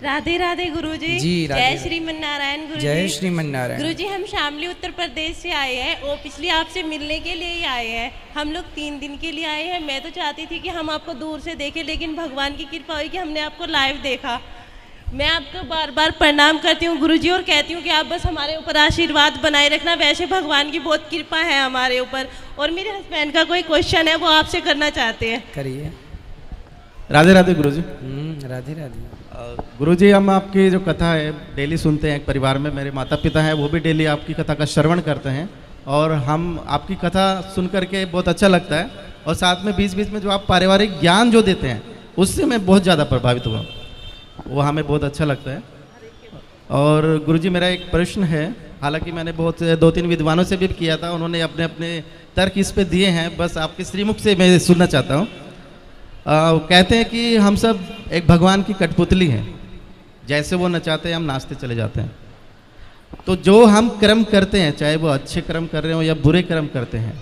राधे राधे गुरुजी। जी जय श्रीमन नारायण गुरुजी। जय श्रीमन नारायण। गुरुजी हम शामली उत्तर प्रदेश से आए हैं और पिछले आपसे मिलने के लिए ही आए हैं। हम लोग 3 दिन के लिए आए हैं। मैं तो चाहती थी कि हम आपको दूर से देखें, लेकिन भगवान की कृपा हुई कि हमने आपको लाइव देखा। मैं आपको बार बार प्रणाम करती हूँ गुरुजी और कहती हूँ कि आप बस हमारे ऊपर आशीर्वाद बनाए रखना। वैसे भगवान की बहुत कृपा है हमारे ऊपर। और मेरे हस्बैंड का कोई क्वेश्चन है वो आपसे करना चाहते हैं। करिए। राधे राधे गुरुजी। राधे राधे। गुरुजी, हम आपकी जो कथा है डेली सुनते हैं। एक परिवार में मेरे माता पिता हैं, वो भी डेली आपकी कथा का श्रवण करते हैं और हम आपकी कथा सुन करके बहुत अच्छा लगता है। और साथ में बीच बीच में जो आप पारिवारिक ज्ञान जो देते हैं उससे मैं बहुत ज़्यादा प्रभावित हुआ, वो हमें बहुत अच्छा लगता है। और गुरुजी मेरा एक प्रश्न है, हालांकि मैंने बहुत 2-3 विद्वानों से भी किया था, उन्होंने अपने अपने तर्क इस पे दिए हैं, बस आपके श्रीमुख से मैं सुनना चाहता हूँ। कहते हैं कि हम सब एक भगवान की कठपुतली हैं, जैसे वो नचाते हैं हम नाचते चले जाते हैं। तो जो हम कर्म करते हैं, चाहे वो अच्छे कर्म कर रहे हो या बुरे कर्म करते हैं,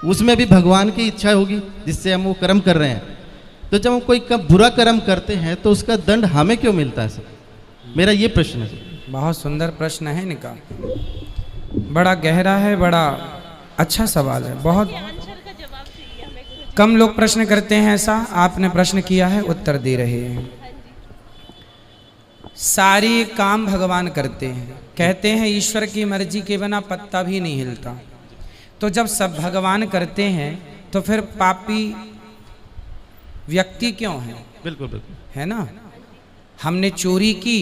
उसमें भी भगवान की इच्छा होगी जिससे हम वो कर्म कर रहे हैं। तो जब हम कोई बुरा कर्म करते हैं तो उसका दंड हमें क्यों मिलता है सर? मेरा ये प्रश्न है। बहुत सुंदर प्रश्न है इनका, बड़ा गहरा है, बड़ा अच्छा सवाल है। बहुत कम लोग प्रश्न करते हैं ऐसा, आपने प्रश्न किया है, उत्तर दे रहे हैं। सारी काम भगवान करते हैं। कहते हैं ईश्वर की मर्जी के बिना पत्ता भी नहीं हिलता। तो जब सब भगवान करते हैं तो फिर पापी व्यक्ति क्यों है? बिल्कुल बिल्कुल, है ना। हमने चोरी की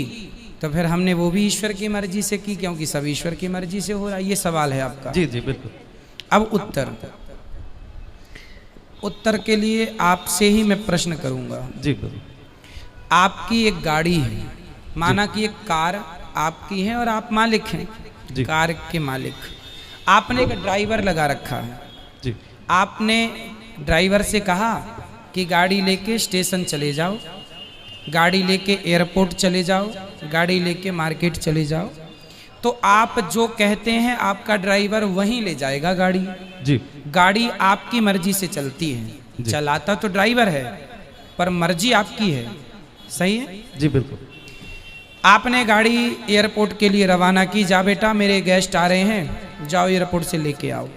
तो फिर हमने वो भी ईश्वर की मर्जी से की, क्योंकि सब ईश्वर की मर्जी से हो रहा है। ये सवाल है आपका। जी जी बिल्कुल। अब उत्तर के लिए आपसे ही मैं प्रश्न करूंगा। जी बिल्कुल। आपकी एक गाड़ी है, माना कि एक कार आपकी है और आप मालिक हैं, कार के मालिक। आपने एक ड्राइवर लगा रखा है जी। आपने ड्राइवर से कहा कि गाड़ी लेके स्टेशन चले जाओ, गाड़ी लेके एयरपोर्ट चले जाओ, गाड़ी लेके मार्केट चले जाओ। तो आप जो कहते हैं आपका ड्राइवर वहीं ले जाएगा गाड़ी। जी। गाड़ी आपकी मर्जी से चलती है, चलाता तो ड्राइवर है पर मर्जी आपकी है। सही है? जी बिल्कुल। आपने गाड़ी एयरपोर्ट के लिए रवाना की, जा बेटा मेरे गेस्ट आ रहे हैं, जाओ एयरपोर्ट से लेके आओ।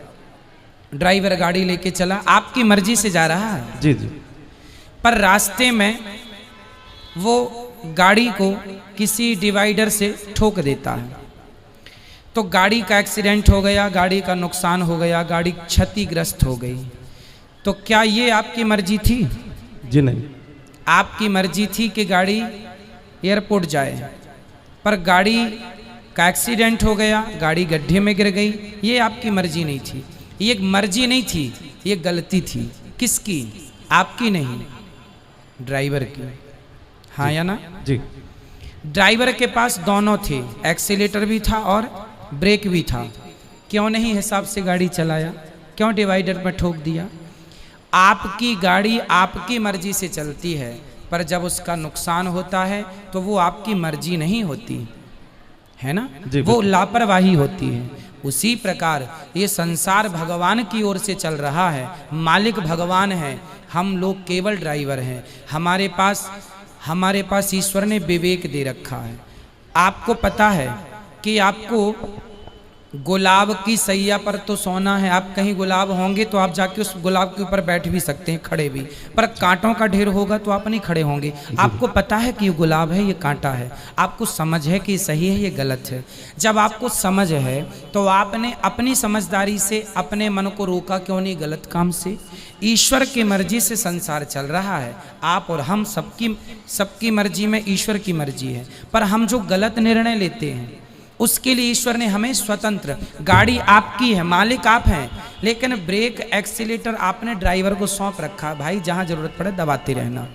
ड्राइवर गाड़ी लेके चला, आपकी मर्जी से जा रहा है। जी जी। पर रास्ते में वो गाड़ी को किसी डिवाइडर से ठोक देता है, तो गाड़ी का एक्सीडेंट हो गया, गाड़ी का नुकसान हो गया, गाड़ी क्षतिग्रस्त हो गई। तो क्या ये आपकी मर्जी थी? जी नहीं। आपकी मर्जी थी कि गाड़ी एयरपोर्ट जाए, पर गाड़ी का एक्सीडेंट हो गया, गाड़ी गड्ढे में गिर गई। ये आपकी मर्जी नहीं थी। ये मर्जी नहीं थी, ये गलती थी। किसकी? आपकी नहीं, ड्राइवर की। हाँ या ना? जी। ड्राइवर के पास दोनों थे, एक्सीलेटर भी था और ब्रेक भी था। क्यों नहीं हिसाब से गाड़ी चलाया? क्यों डिवाइडर पर ठोक दिया? आपकी गाड़ी आपकी मर्जी से चलती है, पर जब उसका नुकसान होता है तो वो आपकी मर्जी नहीं होती है ना, वो लापरवाही होती है। उसी प्रकार ये संसार भगवान की ओर से चल रहा है, मालिक भगवान है, हम लोग केवल ड्राइवर हैं। हमारे पास ईश्वर ने विवेक दे रखा है। आपको पता है कि आपको गुलाब की सैया पर तो सोना है। आप कहीं गुलाब होंगे तो आप जाके उस गुलाब के ऊपर बैठ भी सकते हैं, खड़े भी, पर कांटों का ढेर होगा तो आप नहीं खड़े होंगे। आपको पता है कि ये गुलाब है, ये कांटा है, आपको समझ है कि सही है, ये गलत है। जब आपको समझ है तो आपने अपनी समझदारी से अपने मन को रोका क्यों नहीं गलत काम से? ईश्वर की मर्जी से संसार चल रहा है। आप और हम सबकी मर्जी में ईश्वर की मर्जी है, पर हम जो गलत निर्णय लेते हैं उसके लिए ईश्वर ने हमें स्वतंत्र, गाड़ी आपकी है, मालिक आप हैं, लेकिन ब्रेक एक्सीलेटर आपने ड्राइवर को सौंप रखा, भाई जहां जरूरत पड़े दबाते रहना।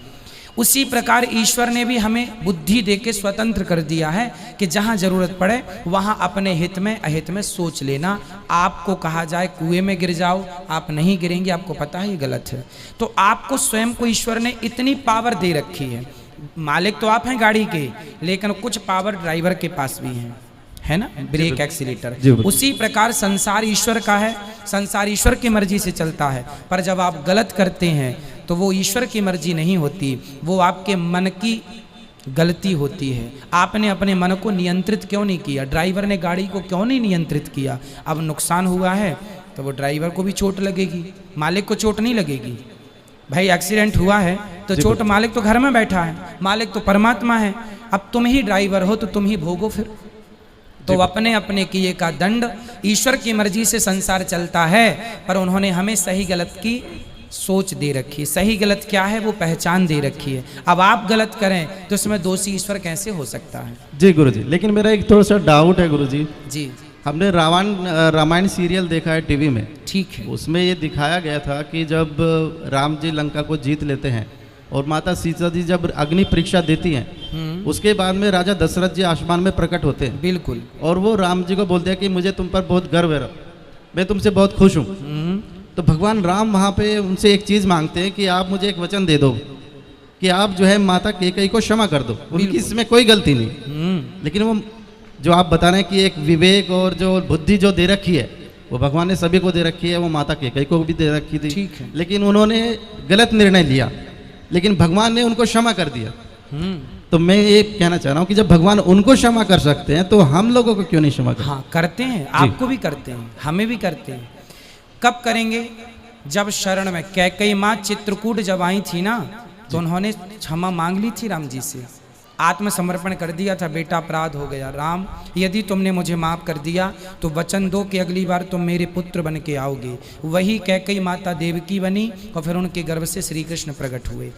उसी प्रकार ईश्वर ने भी हमें बुद्धि देके स्वतंत्र कर दिया है कि जहां जरूरत पड़े वहां अपने हित में अहित में सोच लेना। आपको कहा जाए कुएं में गिर जाओ, आप नहीं गिरेंगे, आपको पता है ये गलत है। तो आपको स्वयं को ईश्वर ने इतनी पावर दे रखी है। मालिक तो आप हैं गाड़ी के, लेकिन कुछ पावर ड्राइवर के पास भी है ना, ब्रेक एक्सीलेटर। उसी प्रकार संसार ईश्वर का है, संसार ईश्वर की मर्जी से चलता है, पर जब आप गलत करते हैं तो वो ईश्वर की मर्जी नहीं होती, वो आपके मन की गलती होती है। आपने अपने मन को नियंत्रित क्यों नहीं किया? ड्राइवर ने गाड़ी को क्यों नहीं नियंत्रित किया? अब नुकसान हुआ है तो वो ड्राइवर को भी चोट लगेगी, मालिक को चोट नहीं लगेगी। भाई एक्सीडेंट हुआ है तो चोट मालिक तो घर में बैठा है, मालिक तो परमात्मा है। अब तुम ही ड्राइवर हो तो तुम ही भोगो फिर। तो अपने अपने किए का दंड, ईश्वर की मर्जी से संसार चलता है, पर उन्होंने हमें सही गलत की सोच दे रखी है। सही गलत क्या है वो पहचान दे रखी है। अब आप गलत करें तो इसमें दोषी ईश्वर कैसे हो सकता है? जी गुरुजी, लेकिन मेरा एक थोड़ा सा डाउट है गुरुजी। जी, हमने रामायण सीरियल देखा है टीवी में, ठीक है। उसमें ये दिखाया गया था कि जब राम जी लंका को जीत लेते हैं और माता सीता जी जब अग्नि परीक्षा देती हैं, उसके बाद में राजा दशरथ जी आसमान में प्रकट होते हैं। बिल्कुल। और वो राम जी को बोलते हैं कि मुझे तुम पर बहुत गर्व है, मैं तुमसे बहुत खुश हूँ। तो भगवान राम वहाँ पे उनसे एक चीज़ मांगते हैं कि आप मुझे एक वचन दे दो कि आप जो है माता कैकेयी को क्षमा कर दो, उनकी इसमें कोई गलती नहीं। लेकिन वो जो आप बता रहे हैं कि एक विवेक और जो बुद्धि जो दे रखी है वो भगवान ने सभी को दे रखी है, वो माता कैकेयी को भी दे रखी थी। ठीक है। लेकिन उन्होंने गलत निर्णय लिया, लेकिन भगवान ने उनको क्षमा कर दिया। तो मैं ये कहना चाह रहा हूँ कि जब भगवान उनको क्षमा कर सकते हैं तो हम लोगों को क्यों नहीं क्षमा कर? हाँ, करते हैं, आपको भी करते हैं, हमें भी करते हैं। कब करेंगे? जब शरण में कैकेयी माँ चित्रकूट जब आई थी ना, तो उन्होंने क्षमा मांग ली थी राम जी से, आत्मसमर्पण कर दिया था, बेटा अपराध हो गया, राम यदि तुमने मुझे माफ़ कर दिया तो वचन दो कि अगली बार तुम मेरे पुत्र बन के आओगे। वही कैकेयी माता देवकी बनी और फिर उनके गर्भ से श्री कृष्ण प्रकट हुए।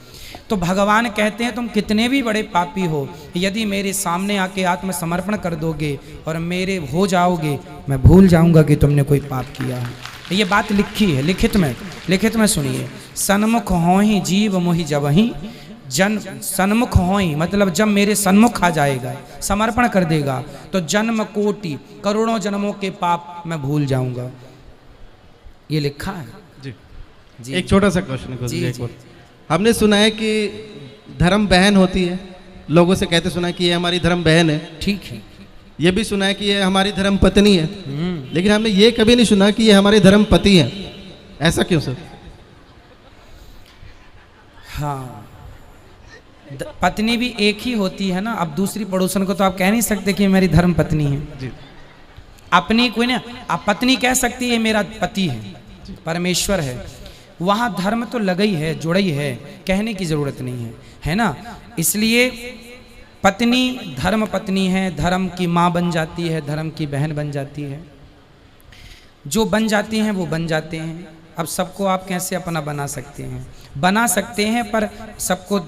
तो भगवान कहते हैं तुम कितने भी बड़े पापी हो, यदि मेरे सामने आके आत्मसमर्पण कर दोगे और मेरे हो जाओगे, मैं भूल जाऊंगा कि तुमने कोई पाप किया है। ये बात लिखी है, लिखित में सुनिए। सन्मुख होहि जीव मोहि जबहि, जन सन्मुख होई मतलब जब मेरे सन्मुख आ जाएगा, समर्पण कर देगा, तो जन्म कोटि करोड़ों जन्मों के पाप मैं भूल जाऊंगा। ये लिखा है। जी, जी। एक छोटा सा क्वेश्चन जी, है। जी। हमने सुना है कि धर्म बहन होती है, लोगों से कहते सुना है कि ये हमारी धर्म बहन है। ठीक है। ये भी सुना है कि ये हमारी धर्म पत्नी है, लेकिन हमने ये कभी नहीं सुना कि ये हमारे धर्म पति है। ऐसा क्यों सर? हाँ, पत्नी भी एक ही होती है ना। अब दूसरी पड़ोसन को तो आप कह नहीं सकते कि मेरी धर्म पत्नी है जी। अपनी कोई ना, आप पत्नी कह सकती है मेरा पति है, परमेश्वर है। वहाँ धर्म तो लगई है, जुड़ई है, कहने की जरूरत नहीं है, है ना। इसलिए पत्नी धर्म पत्नी है, धर्म की माँ बन जाती है, धर्म की बहन बन जाती है। जो बन जाती हैं वो बन जाते हैं। अब सबको आप कैसे अपना बना सकते हैं? बना सकते हैं, पर सबको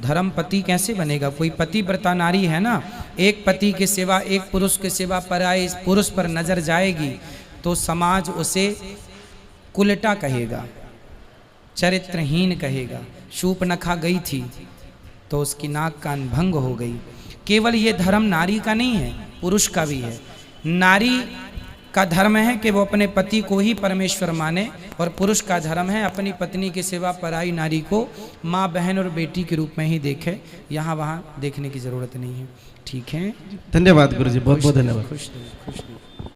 धर्म पति कैसे बनेगा? कोई पति व्रता नारी है ना, एक पति के सिवा, एक पुरुष के सिवा पराये इस पुरुष पर नजर जाएगी तो समाज उसे कुलटा कहेगा, चरित्रहीन कहेगा। शूर्पणखा गई थी तो उसकी नाक कान भंग हो गई। केवल ये धर्म नारी का नहीं है, पुरुष का भी है। नारी का धर्म है कि वो अपने पति को ही परमेश्वर माने, और पुरुष का धर्म है अपनी पत्नी के सिवा पराई नारी को माँ, बहन और बेटी के रूप में ही देखे। यहाँ वहाँ देखने की जरूरत नहीं है। ठीक है, धन्यवाद गुरुजी, बहुत बहुत धन्यवाद। खुश रहिए, खुश रहिए।